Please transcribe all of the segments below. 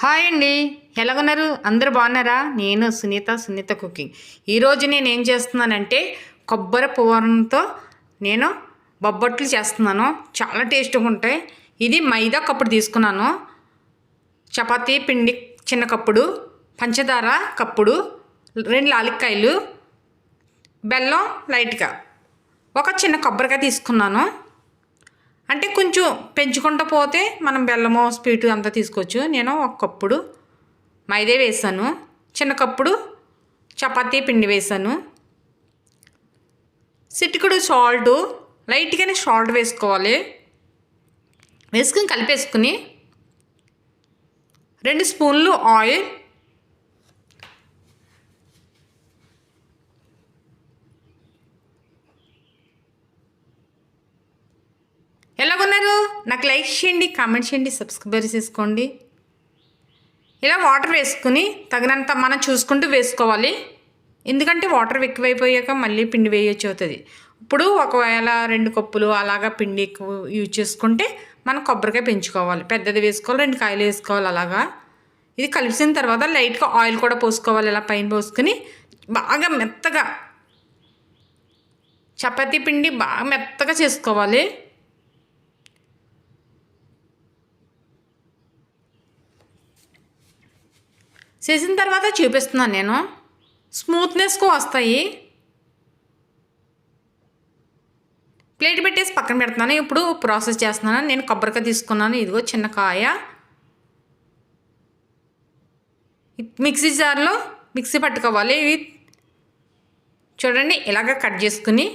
Hi అండి. ఎలాగున్నారు? అందరూ బాగున్నారా? నేను సునీత కుకింగ్. ఈరోజు నేను ఏం చేస్తున్నానంటే కొబ్బరి పూర్ణంతో నేను బొబ్బట్లు చేస్తున్నాను. చాలా టేస్ట్గా ఉంటాయి. ఇది మైదా కప్పుడు తీసుకున్నాను, చపాతీ పిండి చిన్న కప్పుడు, పంచదార కప్పుడు, 2 యాలక్కాయలు, బెల్లం లైట్గా, ఒక చిన్న కొబ్బరికాయ తీసుకున్నాను. అంటే కొంచెం పెంచుకుంటూ పోతే మనం బెల్లము స్వీటు అంతా తీసుకోవచ్చు. నేను ఒక కప్పుడు మైదా వేసాను, చిన్న కప్పుడు చపాతీ పిండి వేసాను, చిటికెడు సాల్టు, లైట్గానే సాల్ట్ వేసుకోవాలి. వేసుకుని కలిపేసుకుని 2 స్పూన్లు ఆయిల్, ఎలాగున్నారు? నాకు లైక్ చేయండి, కామెంట్ చేయండి, సబ్స్క్రైబ్ చేసుకోండి. ఇలా వాటర్ వేసుకుని తగినంత మనం చూసుకుంటూ వేసుకోవాలి. ఎందుకంటే వాటర్ ఎక్కువైపోయాక మళ్ళీ పిండి వేయొచ్చు అవుతుంది. ఇప్పుడు ఒకవేళ 2 కప్పులు అలాగా పిండి ఎక్కువ యూజ్ చేసుకుంటే మనం కొబ్బరికాయ పెంచుకోవాలి. పెద్దది వేసుకోవాలి, 2 కాయలు వేసుకోవాలి. అలాగా ఇది కలిసిన తర్వాత లైట్గా ఆయిల్ కూడా పోసుకోవాలి. ఇలా పైన పోసుకొని బాగా మెత్తగా చపాతీ పిండి బాగా మెత్తగా చేసుకోవాలి. చేసిన తర్వాత చూపిస్తున్నాను నేను. స్మూత్నెస్కు వస్తాయి. ప్లేట్ పెట్టేసి పక్కన పెడుతున్నాను. ఇప్పుడు ప్రాసెస్ చేస్తున్నాను. నేను కొబ్బరికాయ తీసుకున్నాను. ఇదిగో చిన్న కాయ. మిక్సీ జార్లో మిక్సీ పట్టుకోవాలి. ఇవి చూడండి, ఇలాగ కట్ చేసుకుని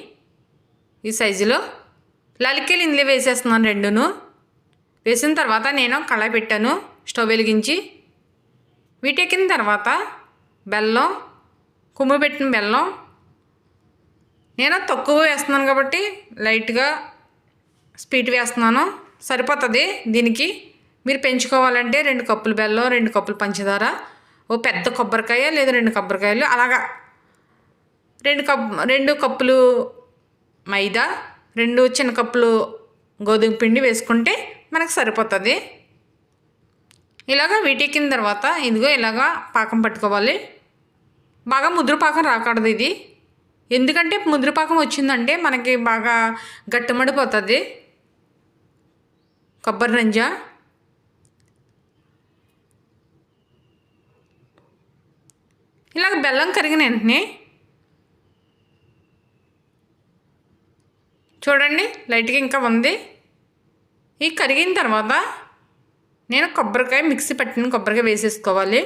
ఈ సైజులో లలికలు ఇందులో వేసేస్తున్నాను. 2ను వేసిన తర్వాత నేను కళాయి పెట్టాను, స్టవ్ వెలిగించి. వీటెక్కిన తర్వాత బెల్లం, కుమ్ము పెట్టిన బెల్లం నేను తక్కువ వేస్తున్నాను కాబట్టి లైట్గా స్వీట్ వేస్తున్నాను, సరిపోతుంది రెండు. మీరు పెంచుకోవాలంటే 2 కప్పులు బెల్లం, 2 కప్పులు పంచదార, ఓ పెద్ద కొబ్బరికాయ లేదా 2 కొబ్బరికాయలు, అలాగా 2 కప్పులు మైదా, 2 చిన్న కప్పులు గోధుమ పిండి వేసుకుంటే మనకు సరిపోతుంది. ఇలాగ వీటెక్కిన తర్వాత ఇదిగో ఇలాగా పాకం పట్టుకోవాలి. బాగా ముద్ర పాకం రాకూడదు ఇది. ఎందుకంటే ముద్ర పాకం వచ్చిందంటే మనకి బాగా గట్టిమడిపోతుంది కొబ్బరి రంజ. ఇలాగ బెల్లం కరిగిన వెంటనే చూడండి లైట్గా ఇంకా ఉంది. ఈ కరిగిన తర్వాత నేను కొబ్బరికాయ మిక్సీ పట్టిన కొబ్బరికాయ వేసేసుకోవాలి.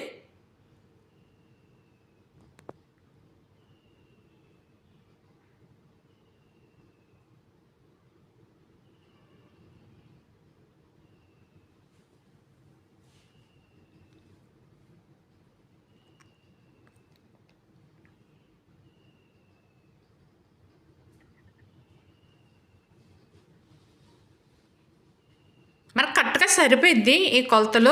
మనకు కరెక్ట్గా సరిపోద్ది ఈ కొలతలు.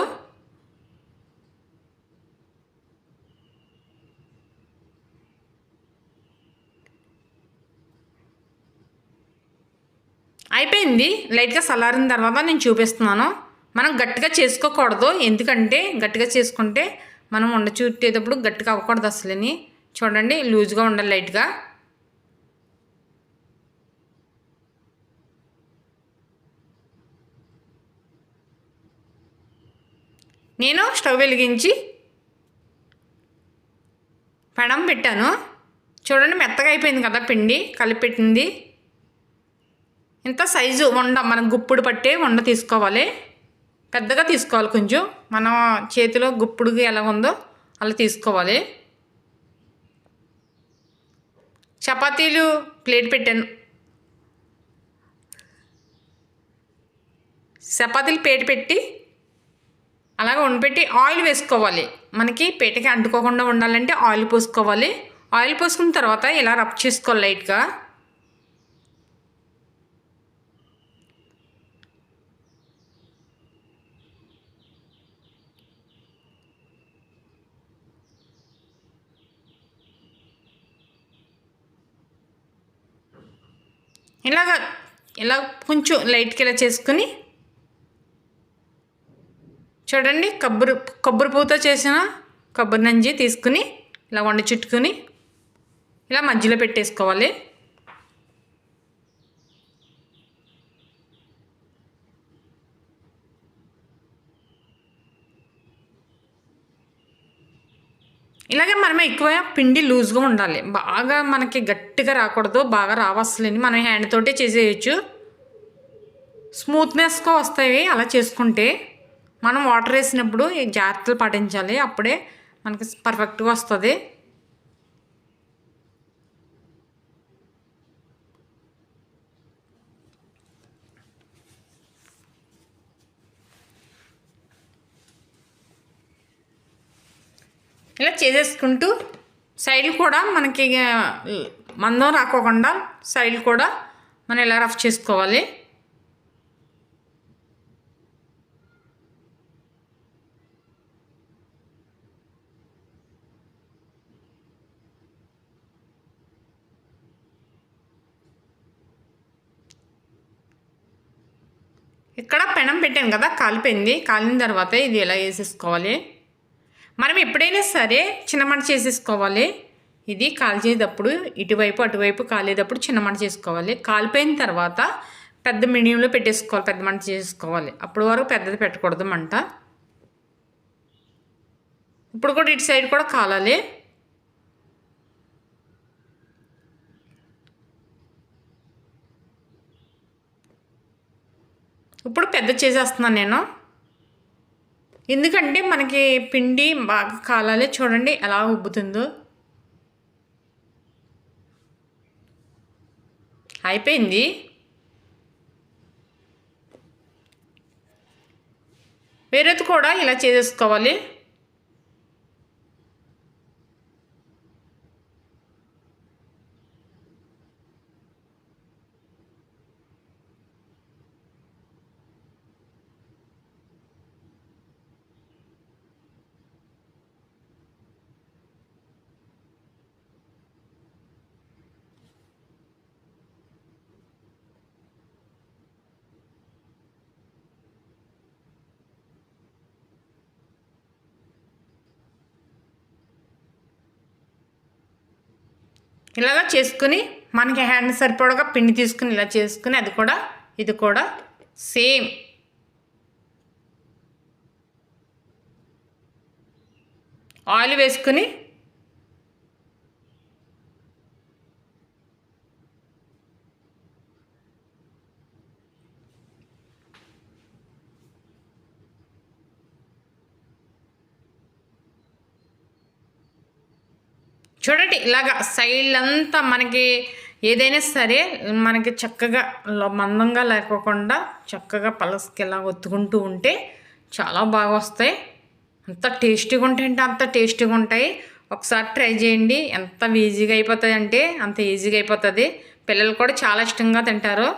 అయిపోయింది. లైట్గా చల్లారిన తర్వాత నేను చూపిస్తున్నాను. మనం గట్టిగా చేసుకోకూడదు, ఎందుకంటే గట్టిగా చేసుకుంటే మనం ఉండ చుట్టేటప్పుడు గట్టిగా అవ్వకూడదు అసలుని. చూడండి, లూజ్గా ఉండాలి లైట్గా. నేను స్టవ్ వెలిగించి పెనం పెట్టాను. చూడండి మెత్తగా అయిపోయింది కదా పిండి కలిపెట్టింది. ఇంత సైజు ఉండ, మనం గుప్పుడు పట్టే ఉండ తీసుకోవాలి. పెద్దగా తీసుకోవాలి కొంచెం, మన చేతిలో గుప్పుడుగా ఎలా ఉందో అలా తీసుకోవాలి. చపాతీలు ప్లేట్ పెట్టాను. చపాతీలు ప్లేట్ పెట్టి అలాగే వండిపెట్టి ఆయిల్ వేసుకోవాలి. మనకి పేటకి అంటుకోకుండా ఉండాలంటే ఆయిల్ పోసుకోవాలి. ఆయిల్ పోసుకున్న తర్వాత ఇలా రబ్ చేసుకోవాలి లైట్గా. ఇలా కొంచెం లైట్గా ఇలా చేసుకుని చూడండి కొబ్బరి పువ్వుతో చేసిన కొబ్బరి నంజి తీసుకుని ఇలా వండ చుట్టుకుని ఇలా మధ్యలో పెట్టేసుకోవాలి. ఇలాగే మనం ఎక్కువ పిండి లూజ్గా ఉండాలి, బాగా మనకి గట్టిగా రాకూడదు, బాగా రావసలేని మనం హ్యాండ్ తోటే చేసేయచ్చు. స్మూత్నెస్గా వస్తాయి అలా చేసుకుంటే. మనం వాటర్ వేసినప్పుడు ఈ జాగ్రత్తలు పాటించాలి, అప్పుడే మనకి పర్ఫెక్ట్గా వస్తుంది. ఇలా చేసేసుకుంటూ సైడ్ కూడా మనకి మందం రాకోకుండా సైడ్ కూడా మనం ఇలా రఫ్ చేసుకోవాలి. ఇక్కడ పెనం పెట్టాను కదా, కాలిపోయింది. కాలిన తర్వాత ఇది ఎలా వేసేసుకోవాలి. మనం ఎప్పుడైనా సరే చిన్నమంట చేసేసుకోవాలి. ఇది కాల్చేటప్పుడు ఇటువైపు అటువైపు కాలేటప్పుడు చిన్నమంట చేసుకోవాలి. కాలిపోయిన తర్వాత పెద్ద మీడియంలో పెట్టేసుకోవాలి, పెద్ద మంట చేసుకోవాలి. అప్పుడు వరకు పెద్దది పెట్టకూడదు మంట. ఇప్పుడు కూడా ఇటు సైడ్ కూడా కాలాలి. ఇప్పుడు పెద్ద చేసేస్తున్నాను నేను, ఎందుకంటే మనకి పిండి బాగా కాలాలి. చూడండి ఎలా ఉబ్బుతుందో. అయిపోయింది. వేరేది కూడా ఇలా చేసేసుకోవాలి. ఇలాగా చేసుకుని మనకి హ్యాండ్ సరిపడగా పిండి తీసుకుని ఇలా చేసుకుని ఇది కూడా సేమ్ ఆయిల్ వేసుకుని చూడండి ఇలాగా సైడ్ అంతా మనకి ఏదైనా సరే మనకి చక్కగా మందంగా లేకోకుండా చక్కగా పలసకి ఇలా ఒత్తుకుంటూ ఉంటే చాలా బాగా వస్తాయి. అంత టేస్టీగా ఉంటాయంటే అంత టేస్టీగా ఉంటాయి. ఒకసారి ట్రై చేయండి. ఎంత ఈజీగా అయిపోతుంది అంటే అంత ఈజీగా అయిపోతుంది. పిల్లలు కూడా చాలా ఇష్టంగా తింటారు.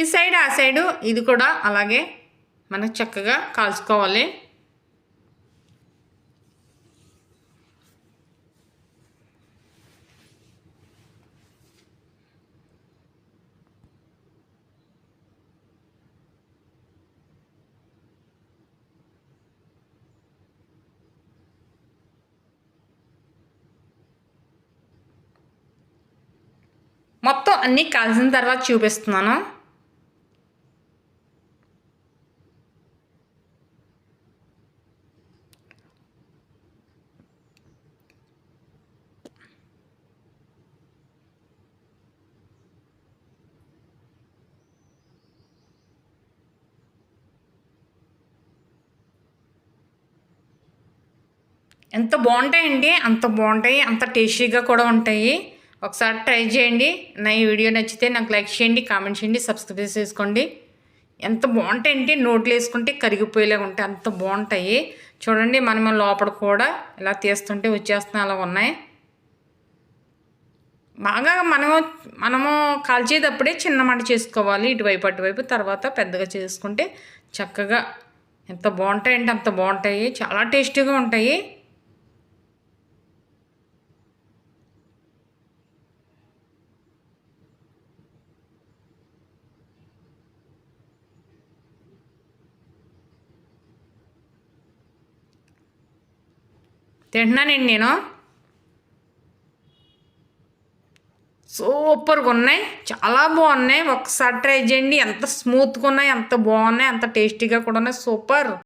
ఈ సైడ్ ఆ సైడు ఇది కూడా అలాగే మనకు చక్కగా కాల్చుకోవాలి. మొత్తం అన్నీ కాల్చిన తర్వాత చూపిస్తున్నాను. ఎంత బాగుంటాయండి, అంత బాగుంటాయి, అంత టేస్టీగా కూడా ఉంటాయి. ఒకసారి ట్రై చేయండి. నా ఈ వీడియో నచ్చితే నాకు లైక్ చేయండి, కామెంట్ చేయండి, సబ్స్క్రైబ్ చేసుకోండి. ఎంత బాగుంటాయంటే నోట్లు వేసుకుంటే కరిగిపోయేలాగా ఉంటాయి, అంత బాగుంటాయి. చూడండి మనం లోపల కూడా ఇలా తీస్తుంటే వచ్చేస్తున్నాయి, అలా ఉన్నాయి. బాగా మనము కాల్చేటప్పుడే చిన్న మంట చేసుకోవాలి, ఇటువైపు అటువైపు. తర్వాత పెద్దగా చేసుకుంటే చక్కగా ఎంత బాగుంటాయంటే అంత బాగుంటాయి, చాలా టేస్టీగా ఉంటాయి. తింటున్నానండి నేను. సూపర్గా ఉన్నాయి, చాలా బాగున్నాయి. ఒకసారి ట్రై చేయండి. ఎంత స్మూత్గా ఉన్నాయి, ఎంత బాగున్నాయి, అంత టేస్టీగా కూడా ఉన్నాయి. సూపర్.